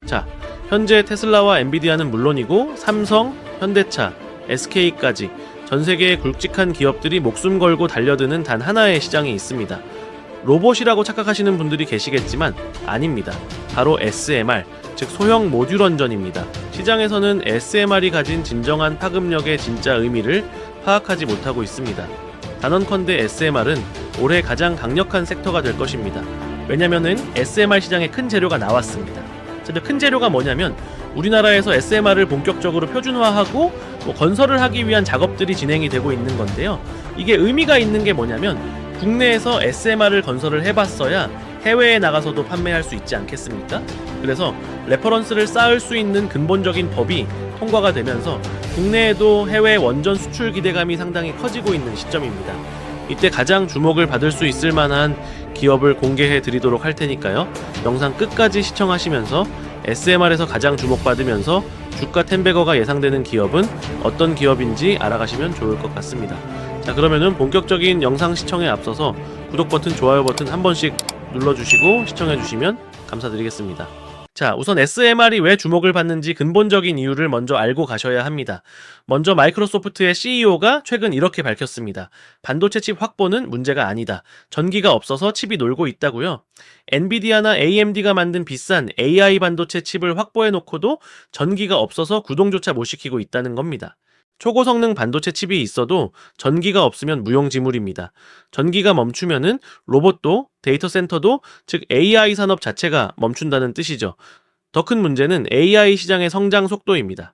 자, 현재 테슬라와 엔비디아는 물론이고 삼성, 현대차, SK까지 전 세계의 굵직한 기업들이 목숨 걸고 달려드는 단 하나의 시장이 있습니다. 로봇이라고 착각하시는 분들이 계시겠지만 아닙니다. 바로 SMR, 즉 소형 모듈 원전입니다. 시장에서는 SMR이 가진 진정한 파급력의 진짜 의미를 파악하지 못하고 있습니다. 단언컨대 SMR은 올해 가장 강력한 섹터가 될 것입니다. 왜냐면은 SMR 시장에 큰 재료가 나왔습니다. 큰 재료가 뭐냐면 우리나라에서 SMR을 본격적으로 표준화하고 건설을 하기 위한 작업들이 진행이 되고 있는 건데요. 이게 의미가 있는 게 뭐냐면 국내에서 SMR을 건설을 해봤어야 해외에 나가서도 판매할 수 있지 않겠습니까? 그래서 레퍼런스를 쌓을 수 있는 근본적인 법이 통과가 되면서 국내에도 해외 원전 수출 기대감이 상당히 커지고 있는 시점입니다. 이때 가장 주목을 받을 수 있을 만한 기업을 공개해 드리도록 할 테니까요. 영상 끝까지 시청하시면서 SMR에서 가장 주목받으면서 주가 10배거가 예상되는 기업은 어떤 기업인지 알아가시면 좋을 것 같습니다. 자, 그러면은 본격적인 영상 시청에 앞서서 구독 버튼, 좋아요 버튼 한 번씩 눌러주시고 시청해주시면 감사드리겠습니다. 자, 우선 SMR이 왜 주목을 받는지 근본적인 이유를 먼저 알고 가셔야 합니다. 먼저 마이크로소프트의 CEO가 최근 이렇게 밝혔습니다. 반도체 칩 확보는 문제가 아니다. 전기가 없어서 칩이 놀고 있다고요. 엔비디아나 AMD가 만든 비싼 AI 반도체 칩을 확보해 놓고도 전기가 없어서 구동조차 못 시키고 있다는 겁니다. 초고성능 반도체 칩이 있어도 전기가 없으면 무용지물입니다. 전기가 멈추면은 로봇도 데이터 센터도 즉 AI 산업 자체가 멈춘다는 뜻이죠. 더 큰 문제는 AI 시장의 성장 속도입니다.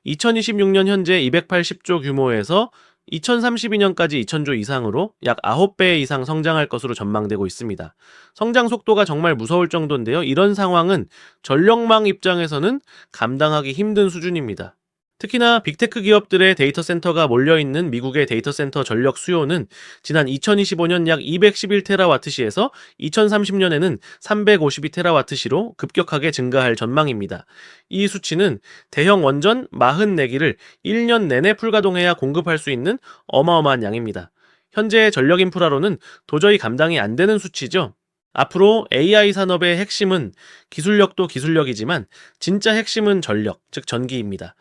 2026년 현재 280조 규모에서 2032년까지 2000조 이상으로 약 9배 이상 성장할 것으로 전망되고 있습니다. 성장 속도가 정말 무서울 정도인데요. 이런 상황은 전력망 입장에서는 감당하기 힘든 수준입니다. 특히나 빅테크 기업들의 데이터 센터가 몰려있는 미국의 데이터 센터 전력 수요는 지난 2025년 약 211테라와트시에서 2030년에는 352테라와트시로 급격하게 증가할 전망입니다. 이 수치는 대형 원전 44기를 1년 내내 풀가동해야 공급할 수 있는 어마어마한 양입니다. 현재 전력 인프라로는 도저히 감당이 안 되는 수치죠. 앞으로 AI 산업의 핵심은 기술력도 기술력이지만 진짜 핵심은 전력, 즉 전기입니다.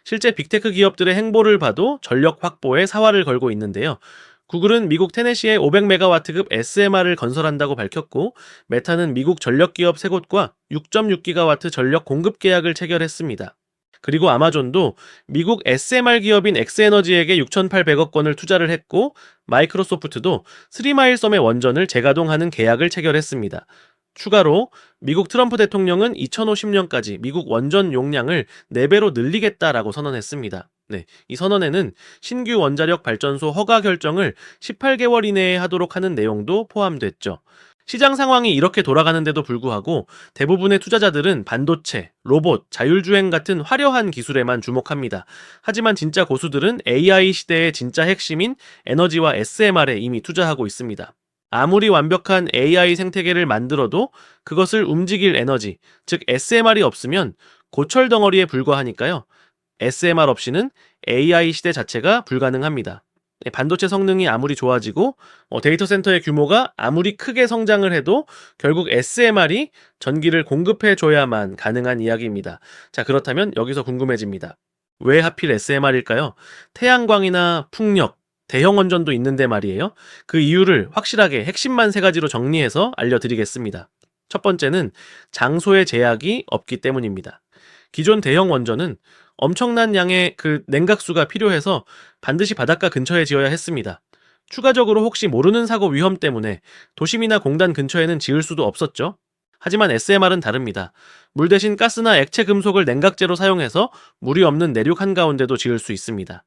실제 빅테크 기업들의 행보를 봐도 전력 확보에 사활을 걸고 있는데요. 구글은 미국 테네시에 500메가와트급 SMR을 건설한다고 밝혔고, 메타는 미국 전력기업 3곳과 6.6기가와트 전력 공급 계약을 체결했습니다. 그리고 아마존도 미국 SMR 기업인 엑스에너지에게 6,800억 원을 투자를 했고, 마이크로소프트도 3마일 섬의 원전을 재가동하는 계약을 체결했습니다. 추가로 미국 트럼프 대통령은 2050년까지 미국 원전 용량을 4배로 늘리겠다라고 선언했습니다. 이 선언에는 신규 원자력 발전소 허가 결정을 18개월 이내에 하도록 하는 내용도 포함됐죠. 시장 상황이 이렇게 돌아가는데도 불구하고 대부분의 투자자들은 반도체, 로봇, 자율주행 같은 화려한 기술에만 주목합니다. 하지만 진짜 고수들은 AI 시대의 진짜 핵심인 에너지와 SMR에 이미 투자하고 있습니다. 아무리 완벽한 AI 생태계를 만들어도 그것을 움직일 에너지, 즉 SMR이 없으면 고철 덩어리에 불과하니까요. SMR 없이는 AI 시대 자체가 불가능합니다. 반도체 성능이 아무리 좋아지고 데이터 센터의 규모가 아무리 크게 성장을 해도 결국 SMR이 전기를 공급해줘야만 가능한 이야기입니다. 자, 그렇다면 여기서 궁금해집니다. 왜 하필 SMR일까요? 태양광이나 풍력, 대형 원전도 있는데 말이에요. 그 이유를 확실하게 핵심만 3가지로 정리해서 알려드리겠습니다. 첫 번째는 장소의 제약이 없기 때문입니다. 기존 대형 원전은 엄청난 양의 냉각수가 필요해서 반드시 바닷가 근처에 지어야 했습니다. 추가적으로 혹시 모르는 사고 위험 때문에 도심이나 공단 근처에는 지을 수도 없었죠. 하지만 SMR은 다릅니다. 물 대신 가스나 액체 금속을 냉각제로 사용해서 물이 없는 내륙 한가운데도 지을 수 있습니다.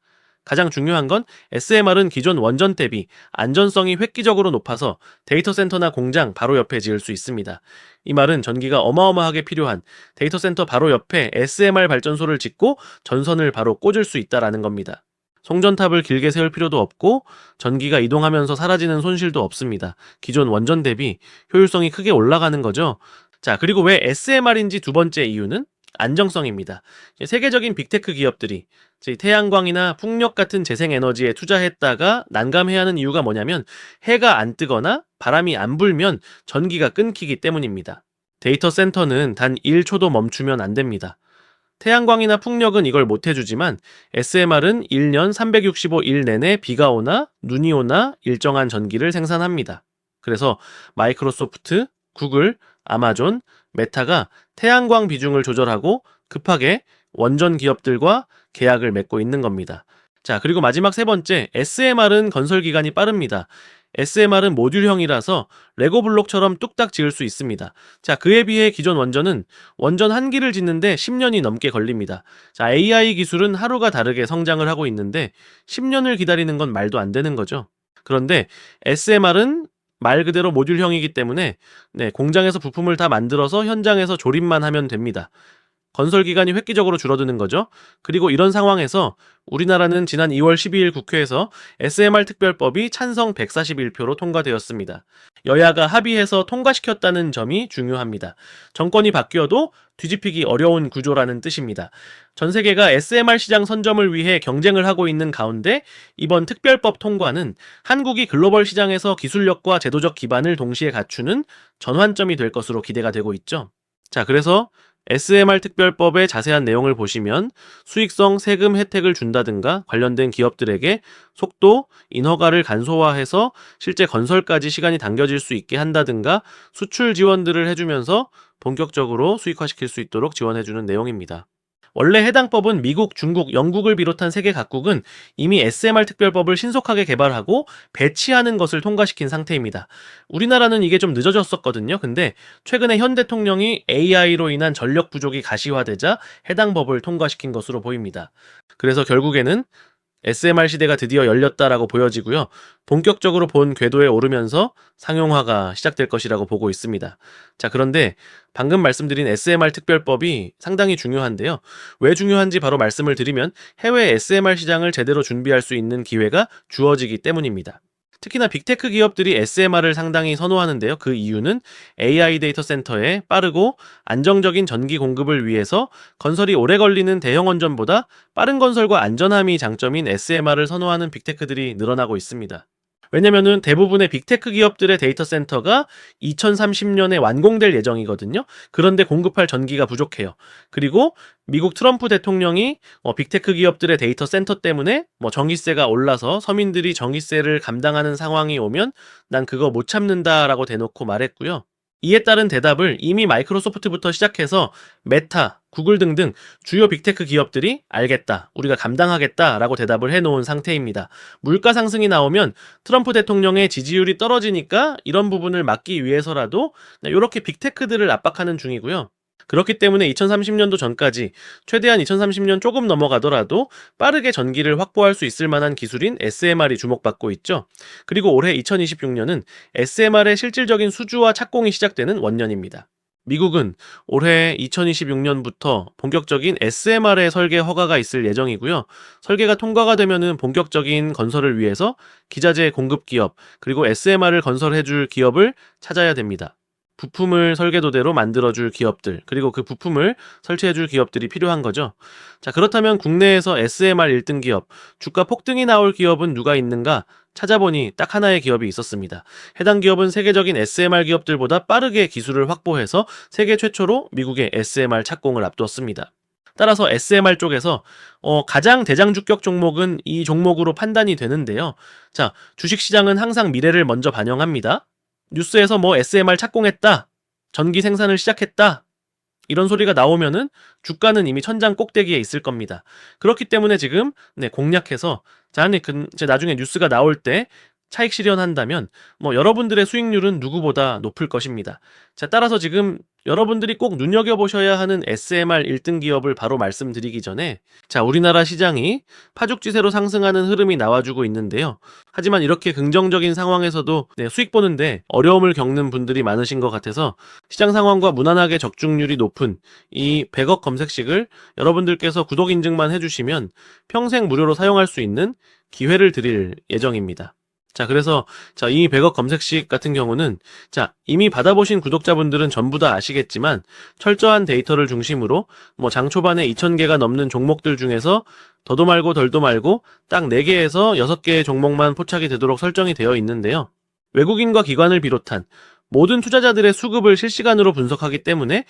가장 중요한 건 SMR은 기존 원전 대비 안전성이 획기적으로 높아서 데이터 센터나 공장 바로 옆에 지을 수 있습니다. 이 말은 전기가 어마어마하게 필요한 데이터 센터 바로 옆에 SMR 발전소를 짓고 전선을 바로 꽂을 수 있다라는 겁니다. 송전탑을 길게 세울 필요도 없고 전기가 이동하면서 사라지는 손실도 없습니다. 기존 원전 대비 효율성이 크게 올라가는 거죠. 자, 그리고 왜 SMR인지 두 번째 이유는 안정성입니다. 세계적인 빅테크 기업들이 태양광이나 풍력 같은 재생에너지에 투자했다가 난감해야 하는 이유가 뭐냐면 해가 안 뜨거나 바람이 안 불면 전기가 끊기기 때문입니다. 데이터 센터는 단 1초도 멈추면 안 됩니다. 태양광이나 풍력은 이걸 못 해주지만 SMR은 1년 365일 내내 비가 오나 눈이 오나 일정한 전기를 생산합니다. 그래서 마이크로소프트, 구글, 아마존, 메타가 태양광 비중을 조절하고 급하게 원전 기업들과 계약을 맺고 있는 겁니다. 자, 그리고 마지막 세 번째, SMR은 건설 기간이 빠릅니다. SMR은 모듈형이라서 레고 블록처럼 뚝딱 지을 수 있습니다. 자, 그에 비해 기존 원전은 원전 한 기를 짓는데 10년이 넘게 걸립니다. 자, AI 기술은 하루가 다르게 성장을 하고 있는데 10년을 기다리는 건 말도 안 되는 거죠. 그런데 SMR은 말 그대로 모듈형이기 때문에 공장에서 부품을 다 만들어서 현장에서 조립만 하면 됩니다. 건설 기간이 획기적으로 줄어드는 거죠. 그리고 이런 상황에서 우리나라는 지난 2월 12일 국회에서 SMR 특별법이 찬성 141표로 통과되었습니다. 여야가 합의해서 통과시켰다는 점이 중요합니다. 정권이 바뀌어도 뒤집히기 어려운 구조라는 뜻입니다. 전 세계가 SMR 시장 선점을 위해 경쟁을 하고 있는 가운데 이번 특별법 통과는 한국이 글로벌 시장에서 기술력과 제도적 기반을 동시에 갖추는 전환점이 될 것으로 기대가 되고 있죠. 자, 그래서 SMR 특별법의 자세한 내용을 보시면 수익성 세금 혜택을 준다든가 관련된 기업들에게 속도, 인허가를 간소화해서 실제 건설까지 시간이 당겨질 수 있게 한다든가 수출 지원들을 해주면서 본격적으로 수익화시킬 수 있도록 지원해주는 내용입니다. 원래 해당 법은 미국, 중국, 영국을 비롯한 세계 각국은 이미 SMR 특별법을 신속하게 개발하고 배치하는 것을 통과시킨 상태입니다. 우리나라는 이게 좀 늦어졌었거든요. 근데 최근에 현 대통령이 AI로 인한 전력 부족이 가시화되자 해당 법을 통과시킨 것으로 보입니다. 그래서 결국에는 SMR 시대가 드디어 열렸다라고 보여지고요. 본격적으로 본 궤도에 오르면서 상용화가 시작될 것이라고 보고 있습니다. 자, 그런데 방금 말씀드린 SMR 특별법이 상당히 중요한데요. 왜 중요한지 바로 말씀을 드리면 해외 SMR 시장을 제대로 준비할 수 있는 기회가 주어지기 때문입니다. 특히나 빅테크 기업들이 SMR을 상당히 선호하는데요. 그 이유는 AI 데이터 센터에 빠르고 안정적인 전기 공급을 위해서 건설이 오래 걸리는 대형 원전보다 빠른 건설과 안전함이 장점인 SMR을 선호하는 빅테크들이 늘어나고 있습니다. 왜냐면은 대부분의 빅테크 기업들의 데이터 센터가 2030년에 완공될 예정이거든요. 그런데 공급할 전기가 부족해요. 그리고 미국 트럼프 대통령이 빅테크 기업들의 데이터 센터 때문에 전기세가 올라서 서민들이 전기세를 감당하는 상황이 오면 난 그거 못 참는다라고 대놓고 말했고요. 이에 따른 대답을 이미 마이크로소프트부터 시작해서 메타, 구글 등등 주요 빅테크 기업들이 알겠다, 우리가 감당하겠다라고 대답을 해놓은 상태입니다. 물가 상승이 나오면 트럼프 대통령의 지지율이 떨어지니까 이런 부분을 막기 위해서라도 이렇게 빅테크들을 압박하는 중이고요. 그렇기 때문에 2030년도 전까지 최대한 2030년 조금 넘어가더라도 빠르게 전기를 확보할 수 있을 만한 기술인 SMR이 주목받고 있죠. 그리고 올해 2026년은 SMR의 실질적인 수주와 착공이 시작되는 원년입니다. 미국은 올해 2026년부터 본격적인 SMR의 설계 허가가 있을 예정이고요. 설계가 통과가 되면은 본격적인 건설을 위해서 기자재 공급 기업, 그리고 SMR을 건설해줄 기업을 찾아야 됩니다. 부품을 설계도대로 만들어줄 기업들, 그리고 그 부품을 설치해줄 기업들이 필요한 거죠. 자, 그렇다면 국내에서 SMR 1등 기업, 주가 폭등이 나올 기업은 누가 있는가? 찾아보니 딱 하나의 기업이 있었습니다. 해당 기업은 세계적인 SMR 기업들보다 빠르게 기술을 확보해서 세계 최초로 미국의 SMR 착공을 앞두었습니다. 따라서 SMR 쪽에서 가장 대장주격 종목은 이 종목으로 판단이 되는데요. 자, 주식시장은 항상 미래를 먼저 반영합니다. 뉴스에서 SMR 착공했다, 전기 생산을 시작했다, 이런 소리가 나오면은 주가는 이미 천장 꼭대기에 있을 겁니다. 그렇기 때문에 지금 공략해서 나중에 뉴스가 나올 때 차익 실현한다면 여러분들의 수익률은 누구보다 높을 것입니다. 자, 따라서 지금 여러분들이 꼭 눈여겨보셔야 하는 SMR 1등 기업을 바로 말씀드리기 전에, 자, 우리나라 시장이 파죽지세로 상승하는 흐름이 나와주고 있는데요. 하지만 이렇게 긍정적인 상황에서도 수익 보는데 어려움을 겪는 분들이 많으신 것 같아서 시장 상황과 무난하게 적중률이 높은 이 100억 검색식을 여러분들께서 구독 인증만 해주시면 평생 무료로 사용할 수 있는 기회를 드릴 예정입니다. 자, 그래서 이 100억 검색식 같은 경우는 이미 받아보신 구독자분들은 전부 다 아시겠지만 철저한 데이터를 중심으로 장 초반에 2,000개가 넘는 종목들 중에서 더도 말고 덜도 말고 딱 4개에서 6개의 종목만 포착이 되도록 설정이 되어 있는데요. 외국인과 기관을 비롯한 모든 투자자들의 수급을 실시간으로 분석하기 때문에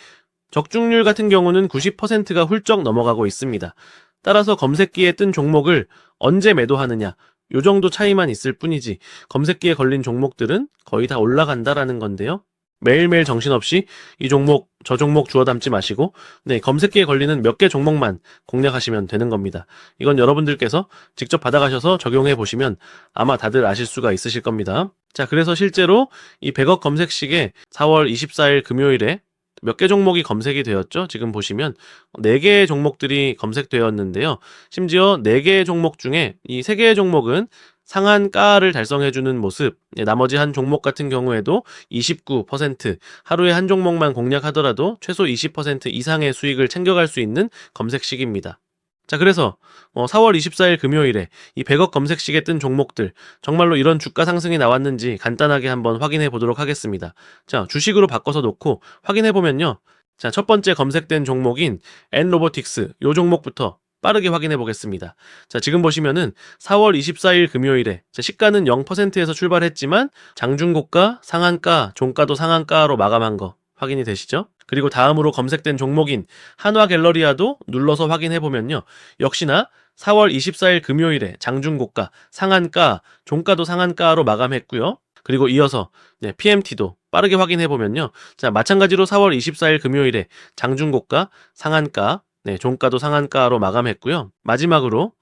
적중률 같은 경우는 90%가 훌쩍 넘어가고 있습니다. 따라서 검색기에 뜬 종목을 언제 매도하느냐, 요 정도 차이만 있을 뿐이지 검색기에 걸린 종목들은 거의 다 올라간다라는 건데요. 매일매일 정신없이 이 종목, 저 종목 주워 담지 마시고 검색기에 걸리는 몇 개 종목만 공략하시면 되는 겁니다. 이건 여러분들께서 직접 받아가셔서 적용해 보시면 아마 다들 아실 수가 있으실 겁니다. 자, 그래서 실제로 이 100억 검색식에 4월 24일 금요일에 몇 개 종목이 검색이 되었죠? 지금 보시면 4개의 종목들이 검색되었는데요. 심지어 4개의 종목 중에 이 3개의 종목은 상한가를 달성해주는 모습, 나머지 한 종목 같은 경우에도 29%, 하루에 한 종목만 공략하더라도 최소 20% 이상의 수익을 챙겨갈 수 있는 검색식입니다. 자, 그래서 4월 24일 금요일에 이 100억 검색식에 뜬 종목들, 정말로 이런 주가 상승이 나왔는지 간단하게 한번 확인해 보도록 하겠습니다. 자, 주식으로 바꿔서 놓고 확인해 보면요. 자, 첫 번째 검색된 종목인 N로보틱스, 요 종목부터 빠르게 확인해 보겠습니다. 자, 지금 보시면은 4월 24일 금요일에 시가는 0%에서 출발했지만 장중고가, 상한가, 종가도 상한가로 마감한 거 확인이 되시죠? 그리고 다음으로 검색된 종목인 한화갤러리아도 눌러서 확인해 보면요. 역시나 4월 24일 금요일에 장중고가, 상한가, 종가도 상한가로 마감했고요. 그리고 이어서 PMT도 빠르게 확인해 보면요. 자, 마찬가지로 4월 24일 금요일에 장중고가, 상한가, 종가도 상한가로 마감했고요. 마지막으로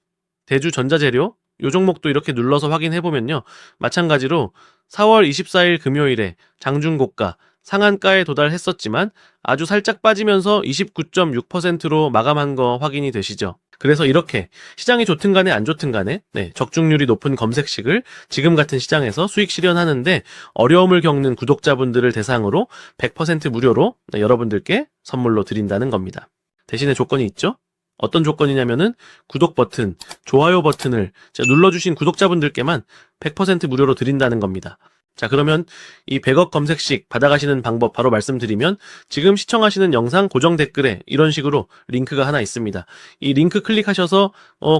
대주전자재료, 요 종목도 이렇게 눌러서 확인해 보면요. 마찬가지로 4월 24일 금요일에 장중고가, 상한가에 도달했었지만 아주 살짝 빠지면서 29.6%로 마감한 거 확인이 되시죠? 그래서 이렇게 시장이 좋든 간에 안 좋든 간에 적중률이 높은 검색식을 지금 같은 시장에서 수익 실현하는데 어려움을 겪는 구독자분들을 대상으로 100% 무료로 여러분들께 선물로 드린다는 겁니다. 대신에 조건이 있죠? 어떤 조건이냐면은 구독 버튼, 좋아요 버튼을 눌러주신 구독자분들께만 100% 무료로 드린다는 겁니다. 자, 그러면 이 100억 검색식 받아가시는 방법 바로 말씀드리면 지금 시청하시는 영상 고정 댓글에 이런 식으로 링크가 하나 있습니다. 이 링크 클릭하셔서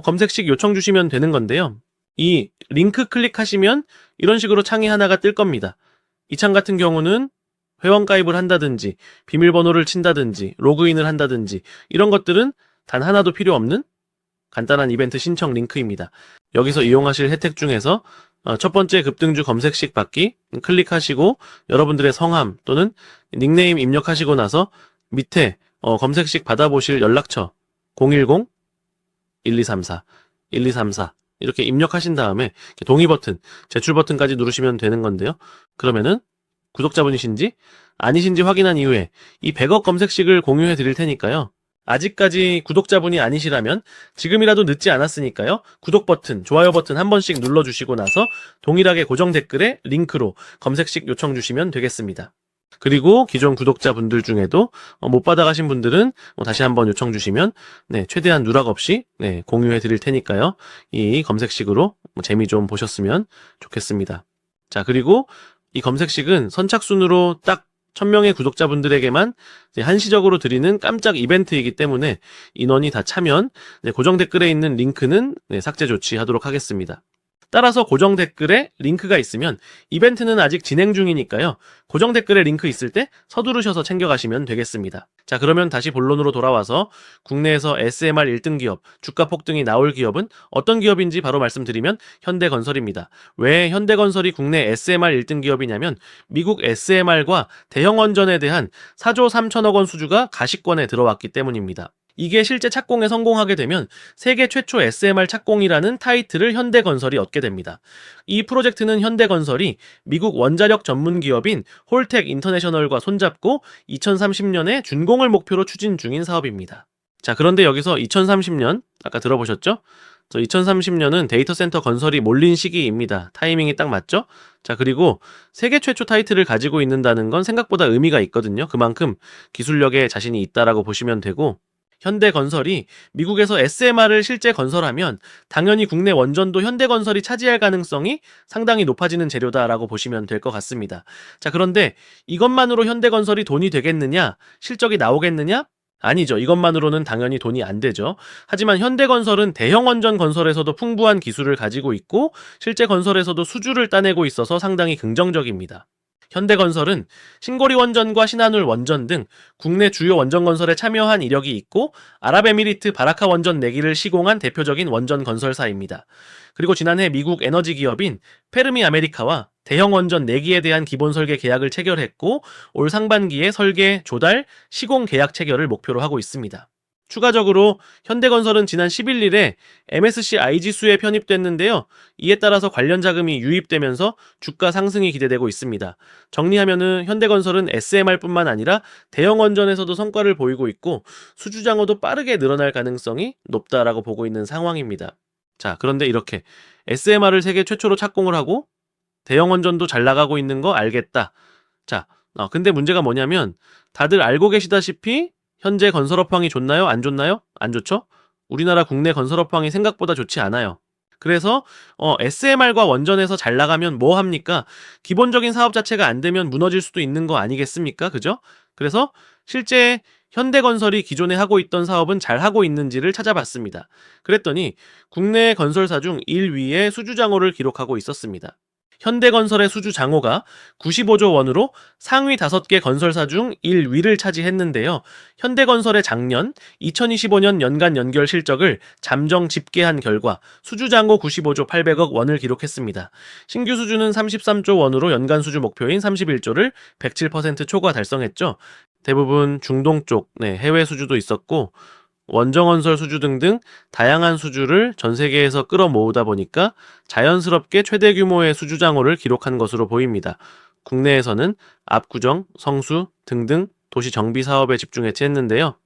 검색식 요청 주시면 되는 건데요. 이 링크 클릭하시면 이런 식으로 창이 하나가 뜰 겁니다. 이 창 같은 경우는 회원가입을 한다든지 비밀번호를 친다든지 로그인을 한다든지 이런 것들은 단 하나도 필요 없는 간단한 이벤트 신청 링크입니다. 여기서 이용하실 혜택 중에서 첫 번째 급등주 검색식 받기 클릭하시고 여러분들의 성함 또는 닉네임 입력하시고 나서 밑에 검색식 받아보실 연락처 010-1234-1234 이렇게 입력하신 다음에 동의 버튼, 제출 버튼까지 누르시면 되는 건데요. 그러면은 구독자분이신지 아니신지 확인한 이후에 이 100억 검색식을 공유해 드릴 테니까요. 아직까지 구독자분이 아니시라면 지금이라도 늦지 않았으니까요. 구독 버튼, 좋아요 버튼 한 번씩 눌러주시고 나서 동일하게 고정 댓글에 링크로 검색식 요청 주시면 되겠습니다. 그리고 기존 구독자분들 중에도 못 받아가신 분들은 다시 한번 요청 주시면 최대한 누락 없이 공유해 드릴 테니까요. 이 검색식으로 재미 좀 보셨으면 좋겠습니다. 자, 그리고 이 검색식은 선착순으로 딱 1000명의 구독자분들에게만 한시적으로 드리는 깜짝 이벤트이기 때문에 인원이 다 차면 고정 댓글에 있는 링크는 삭제 조치하도록 하겠습니다. 따라서 고정 댓글에 링크가 있으면 이벤트는 아직 진행 중이니까요. 고정 댓글에 링크 있을 때 서두르셔서 챙겨가시면 되겠습니다. 자, 그러면 다시 본론으로 돌아와서 국내에서 SMR 1등 기업, 주가 폭등이 나올 기업은 어떤 기업인지 바로 말씀드리면 현대건설입니다. 왜 현대건설이 국내 SMR 1등 기업이냐면 미국 SMR과 대형원전에 대한 4조 3천억 원 수주가 가시권에 들어왔기 때문입니다. 이게 실제 착공에 성공하게 되면 세계 최초 SMR 착공이라는 타이틀을 현대건설이 얻게 됩니다. 이 프로젝트는 현대건설이 미국 원자력 전문 기업인 홀텍 인터내셔널과 손잡고 2030년에 준공을 목표로 추진 중인 사업입니다. 자, 그런데 여기서 2030년 아까 들어보셨죠? 2030년은 데이터 센터 건설이 몰린 시기입니다. 타이밍이 딱 맞죠? 자, 그리고 세계 최초 타이틀을 가지고 있는다는 건 생각보다 의미가 있거든요. 그만큼 기술력에 자신이 있다라고 보시면 되고 현대건설이 미국에서 SMR을 실제 건설하면 당연히 국내 원전도 현대건설이 차지할 가능성이 상당히 높아지는 재료다라고 보시면 될 것 같습니다. 자, 그런데 이것만으로 현대건설이 돈이 되겠느냐? 실적이 나오겠느냐? 아니죠. 이것만으로는 당연히 돈이 안 되죠. 하지만 현대건설은 대형 원전 건설에서도 풍부한 기술을 가지고 있고 실제 건설에서도 수주를 따내고 있어서 상당히 긍정적입니다. 현대건설은 신고리 원전과 신한울 원전 등 국내 주요 원전 건설에 참여한 이력이 있고 아랍에미리트 바라카 원전 내기를 시공한 대표적인 원전 건설사입니다. 그리고 지난해 미국 에너지 기업인 페르미 아메리카와 대형 원전 내기에 대한 기본 설계 계약을 체결했고 올 상반기에 설계, 조달, 시공 계약 체결을 목표로 하고 있습니다. 추가적으로 현대건설은 지난 11일에 MSCI 지수에 편입됐는데요. 이에 따라서 관련 자금이 유입되면서 주가 상승이 기대되고 있습니다. 정리하면은 현대건설은 SMR뿐만 아니라 대형 원전에서도 성과를 보이고 있고 수주장어도 빠르게 늘어날 가능성이 높다라고 보고 있는 상황입니다. 자, 그런데 이렇게 SMR을 세계 최초로 착공을 하고 대형 원전도 잘 나가고 있는 거 알겠다. 자, 근데 문제가 뭐냐면 다들 알고 계시다시피 현재 건설업황이 좋나요? 안 좋나요? 안 좋죠? 우리나라 국내 건설업황이 생각보다 좋지 않아요. 그래서 SMR과 원전에서 잘 나가면 뭐 합니까? 기본적인 사업 자체가 안 되면 무너질 수도 있는 거 아니겠습니까? 그죠? 그래서 실제 현대건설이 기존에 하고 있던 사업은 잘 하고 있는지를 찾아봤습니다. 그랬더니 국내 건설사 중 1위에 수주장호를 기록하고 있었습니다. 현대건설의 수주 장호가 95조 원으로 상위 5개 건설사 중 1위를 차지했는데요. 현대건설의 작년 2025년 연간 연결 실적을 잠정 집계한 결과 수주 장호 95조 800억 원을 기록했습니다. 신규 수주는 33조 원으로 연간 수주 목표인 31조를 107% 초과 달성했죠. 대부분 중동 쪽 해외 수주도 있었고 원정건설 수주 등등 다양한 수주를 전 세계에서 끌어모으다 보니까 자연스럽게 최대 규모의 수주 장호를 기록한 것으로 보입니다. 국내에서는 압구정, 성수 등등 도시 정비 사업에 집중해서 했는데요.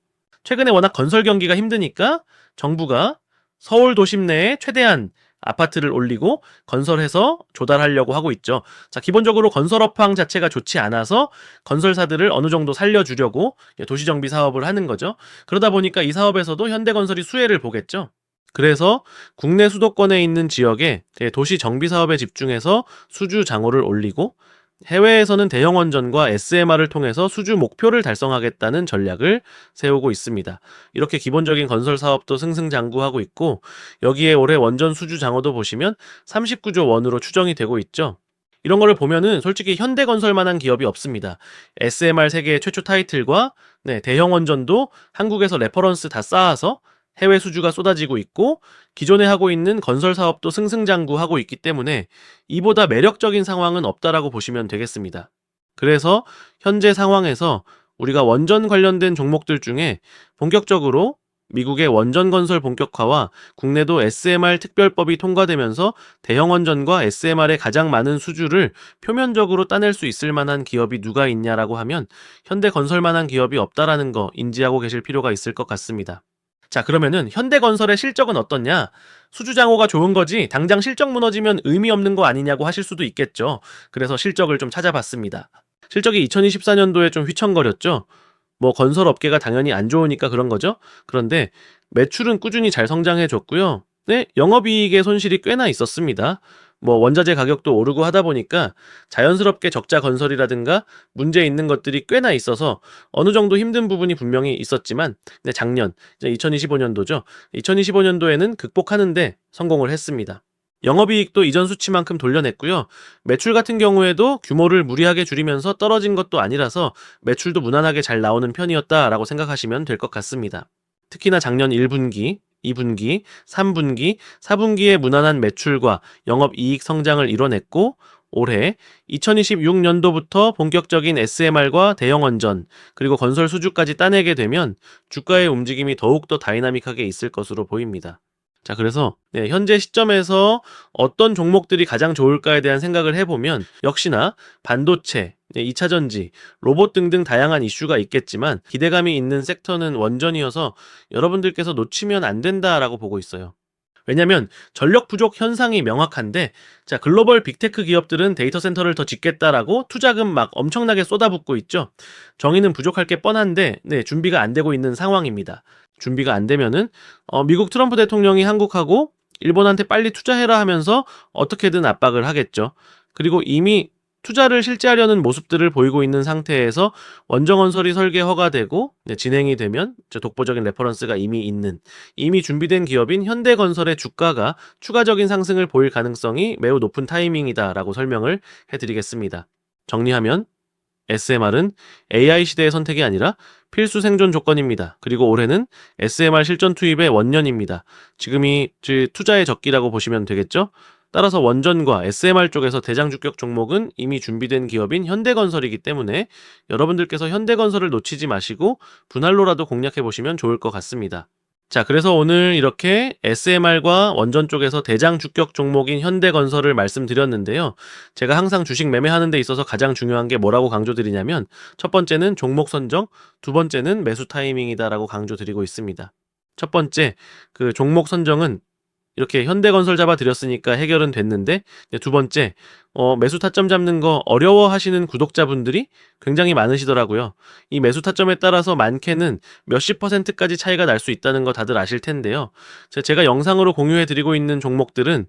최근에 워낙 건설 경기가 힘드니까 정부가 서울 도심 내에 최대한 아파트를 올리고 건설해서 조달하려고 하고 있죠. 자, 기본적으로 건설 업황 자체가 좋지 않아서 건설사들을 어느 정도 살려주려고 도시정비 사업을 하는 거죠. 그러다 보니까 이 사업에서도 현대건설이 수혜를 보겠죠. 그래서 국내 수도권에 있는 지역에 도시 정비 사업에 집중해서 수주 장호를 올리고 해외에서는 대형 원전과 SMR을 통해서 수주 목표를 달성하겠다는 전략을 세우고 있습니다. 이렇게 기본적인 건설 사업도 승승장구하고 있고 여기에 올해 원전 수주 장호도 보시면 39조 원으로 추정이 되고 있죠. 이런 거를 보면은 솔직히 현대건설만한 기업이 없습니다. SMR 세계 최초 타이틀과 대형 원전도 한국에서 레퍼런스 다 쌓아서 해외 수주가 쏟아지고 있고 기존에 하고 있는 건설 사업도 승승장구하고 있기 때문에 이보다 매력적인 상황은 없다라고 보시면 되겠습니다. 그래서 현재 상황에서 우리가 원전 관련된 종목들 중에 본격적으로 미국의 원전 건설 본격화와 국내도 SMR 특별법이 통과되면서 대형 원전과 SMR의 가장 많은 수주를 표면적으로 따낼 수 있을 만한 기업이 누가 있냐라고 하면 현대건설만한 기업이 없다라는 거 인지하고 계실 필요가 있을 것 같습니다. 자, 그러면은 현대건설의 실적은 어떻냐? 수주장호가 좋은 거지 당장 실적 무너지면 의미 없는 거 아니냐고 하실 수도 있겠죠. 그래서 실적을 좀 찾아봤습니다. 실적이 2024년도에 좀 휘청거렸죠. 뭐 건설업계가 당연히 안 좋으니까 그런 거죠. 그런데 매출은 꾸준히 잘 성장해줬고요. 영업이익의 손실이 꽤나 있었습니다. 뭐 원자재 가격도 오르고 하다 보니까 자연스럽게 적자 건설이라든가 문제 있는 것들이 꽤나 있어서 어느 정도 힘든 부분이 분명히 있었지만 작년 2025년도죠. 2025년도에는 극복하는데 성공을 했습니다. 영업이익도 이전 수치만큼 돌려냈고요. 매출 같은 경우에도 규모를 무리하게 줄이면서 떨어진 것도 아니라서 매출도 무난하게 잘 나오는 편이었다라고 생각하시면 될 것 같습니다. 특히나 작년 1분기, 2분기, 3분기, 4분기의 무난한 매출과 영업이익 성장을 이뤄냈고 올해 2026년도부터 본격적인 SMR과 대형 원전 그리고 건설 수주까지 따내게 되면 주가의 움직임이 더욱더 다이나믹하게 있을 것으로 보입니다. 자, 그래서 현재 시점에서 어떤 종목들이 가장 좋을까에 대한 생각을 해보면 역시나 반도체, 2차전지, 로봇 등등 다양한 이슈가 있겠지만 기대감이 있는 섹터는 원전이어서 여러분들께서 놓치면 안 된다라고 보고 있어요. 왜냐면 전력 부족 현상이 명확한데 자, 글로벌 빅테크 기업들은 데이터 센터를 더 짓겠다라고 투자금 막 엄청나게 쏟아붓고 있죠. 정의는 부족할 게 뻔한데 준비가 안 되고 있는 상황입니다. 준비가 안 되면은 미국 트럼프 대통령이 한국하고 일본한테 빨리 투자해라 하면서 어떻게든 압박을 하겠죠. 그리고 이미 투자를 실제하려는 모습들을 보이고 있는 상태에서 원정건설이 설계 허가되고 진행이 되면 독보적인 레퍼런스가 이미 준비된 기업인 현대건설의 주가가 추가적인 상승을 보일 가능성이 매우 높은 타이밍이다라고 설명을 해드리겠습니다. 정리하면 SMR은 AI 시대의 선택이 아니라 필수 생존 조건입니다. 그리고 올해는 SMR 실전 투입의 원년입니다. 지금이 투자의 적기라고 보시면 되겠죠? 따라서 원전과 SMR 쪽에서 대장 주격 종목은 이미 준비된 기업인 현대건설이기 때문에 여러분들께서 현대건설을 놓치지 마시고 분할로라도 공략해 보시면 좋을 것 같습니다. 자, 그래서 오늘 이렇게 SMR과 원전 쪽에서 대장 주격 종목인 현대건설을 말씀드렸는데요. 제가 항상 주식 매매하는 데 있어서 가장 중요한 게 뭐라고 강조드리냐면 첫 번째는 종목 선정, 두 번째는 매수 타이밍이다라고 강조드리고 있습니다. 첫 번째, 그 종목 선정은 이렇게 현대건설 잡아드렸으니까 해결은 됐는데, 두 번째, 매수 타점 잡는 거 어려워하시는 구독자분들이 굉장히 많으시더라고요. 이 매수 타점에 따라서 많게는 몇십 %까지 차이가 날 수 있다는 거 다들 아실 텐데요. 제가 영상으로 공유해드리고 있는 종목들은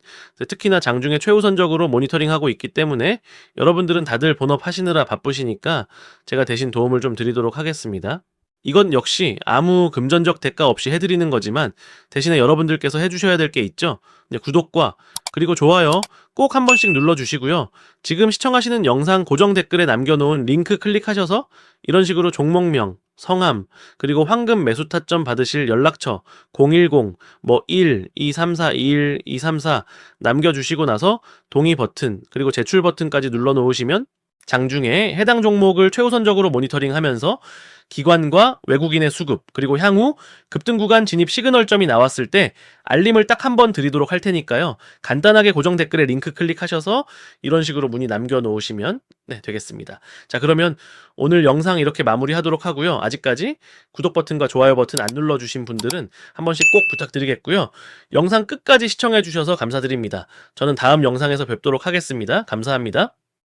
특히나 장중에 최우선적으로 모니터링하고 있기 때문에 여러분들은 다들 본업 하시느라 바쁘시니까 제가 대신 도움을 좀 드리도록 하겠습니다. 이건 역시 아무 금전적 대가 없이 해드리는 거지만 대신에 여러분들께서 해주셔야 될 게 있죠. 구독과 그리고 좋아요 꼭 한 번씩 눌러주시고요. 지금 시청하시는 영상 고정 댓글에 남겨놓은 링크 클릭하셔서 이런 식으로 종목명, 성함, 그리고 황금 매수 타점 받으실 연락처 010, 1, 234, 21, 234 남겨주시고 나서 동의 버튼, 그리고 제출 버튼까지 눌러놓으시면 장중에 해당 종목을 최우선적으로 모니터링하면서 기관과 외국인의 수급, 그리고 향후 급등 구간 진입 시그널점이 나왔을 때 알림을 딱 한 번 드리도록 할 테니까요. 간단하게 고정 댓글에 링크 클릭하셔서 이런 식으로 문의 남겨놓으시면 되겠습니다. 자, 그러면 오늘 영상 이렇게 마무리하도록 하고요. 아직까지 구독 버튼과 좋아요 버튼 안 눌러주신 분들은 한 번씩 꼭 부탁드리겠고요. 영상 끝까지 시청해주셔서 감사드립니다. 저는 다음 영상에서 뵙도록 하겠습니다. 감사합니다.